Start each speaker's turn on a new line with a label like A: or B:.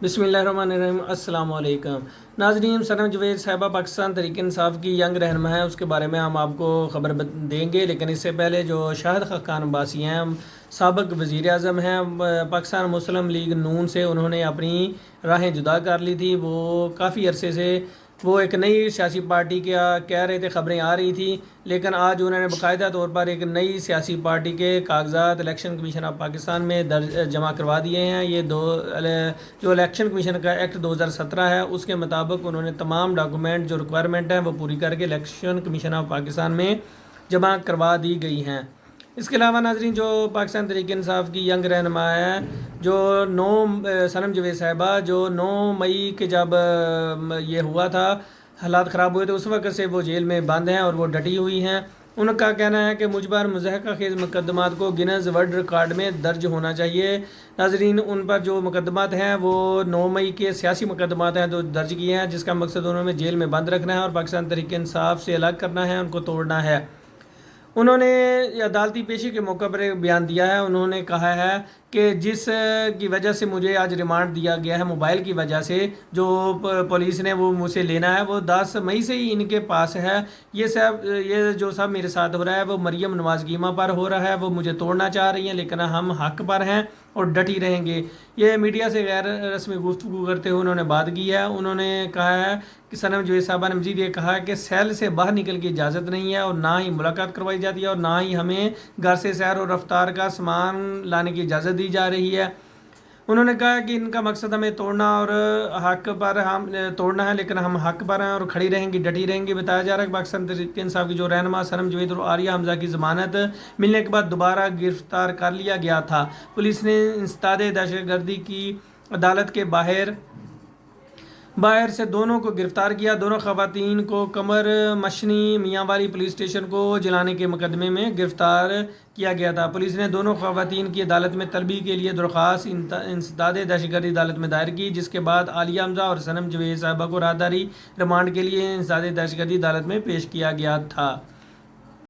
A: बिस्मिल्लाहिर्रहमानिर्रहीम। अस्सलाम वालेकुम नाज़रीन। सनम जवेद साहिबा पाकिस्तान तहरीक इंसाफ की यंग रहनुमा है, उसके बारे में हम आपको खबर देंगे। लेकिन इससे पहले जो शाहिद खान अब्बासी हैं, साबिक वज़ीर आज़म हैं पाकिस्तान मुस्लिम लीग नून से, उन्होंने अपनी राहें जुदा कर ली थी। वो काफ़ी अरसे से वो एक नई सियासी पार्टी का कह रहे थे, खबरें आ रही थी, लेकिन आज उन्होंने बाकायदा तौर पर एक नई सियासी पार्टी के कागजात इलेक्शन कमीशन ऑफ पाकिस्तान में जमा करवा दिए हैं। ये जो इलेक्शन कमीशन का एक्ट 2017 है, उसके मुताबिक उन्होंने तमाम डॉक्यूमेंट जो रिक्वायरमेंट हैं वो पूरी करके इलेक्शन कमीशन ऑफ पाकिस्तान में जमा करवा दी गई हैं। इसके अलावा नाज़रीन, जो पाकिस्तान तहरीक इंसाफ की यंग रहनुमा है, जो सनम जवेद साहिबा, जो 9 मई के जब ये हुआ था, हालात ख़राब हुए थे, उस वक्त से वो जेल में बंद हैं और वो डटी हुई हैं। उनका कहना है कि मुझ पर मुज़हका खेज़ मुकदमात को गिनीज़ वर्ल्ड रिकॉर्ड में दर्ज होना चाहिए। नाज़रीन, उन पर जो मुकदमात हैं वो 9 मई के सियासी मुकदमात हैं जो दर्ज किए हैं, जिसका मकसद उन्होंने जेल में बंद रखना है और पाकिस्तान तहरीक इंसाफ से अलग करना है, उनको तोड़ना है। उन्होंने अदालती पेशी के मौके पर बयान दिया है। उन्होंने कहा है कि जिस की वजह से मुझे आज रिमांड दिया गया है, मोबाइल की वजह से जो पुलिस ने वो मुझसे लेना है, वो 10 मई से ही इनके पास है। ये जो सब मेरे साथ हो रहा है वो मरियम नवाज़ कीमा पर हो रहा है। वो मुझे तोड़ना चाह रही हैं, लेकिन हम हक पर हैं और डटी रहेंगे। ये मीडिया से गैर रस्मी गुफ्तगू करते हुए उन्होंने बात की है। उन्होंने कहा है कि सनम जवेद साहबा ने मजीद ये कहा कि सेल से बाहर निकल की इजाज़त नहीं है और ना ही मुलाकात करवाई जाती है और ना ही हमें घर से सैर और रफ्तार का सामान लाने की इजाज़त दी जा रही है। उन्होंने कहा कि इनका मकसद हमें तोड़ना और हक पर हम तोड़ना है, लेकिन हम हक पर हैं और खड़ी रहेंगी, डटी रहेंगी। बताया जा रहा है कि पाकिस्तान तहरीक इंसाफ की जो रहनुमा सनम जवेद और आरिया हमजा की ज़मानत मिलने के बाद दोबारा गिरफ्तार कर लिया गया था। पुलिस ने इंसदादे दहशतगर्दी की अदालत के बाहर से दोनों को गिरफ्तार किया। दोनों खवातीन को कमर मशनी मियांवाली पुलिस स्टेशन को जलाने के मुकदमे में गिरफ्तार किया गया था। पुलिस ने दोनों खवातीन की अदालत में तलबी के लिए दरख्वास्त इंसदाद दहशतगर्दी अदालत में दायर की, जिसके बाद आलिया हमजा और सनम जवेद साहिबा को राहदारी रिमांड के लिए इंसदाद दहशतगर्दी अदालत में पेश किया गया था।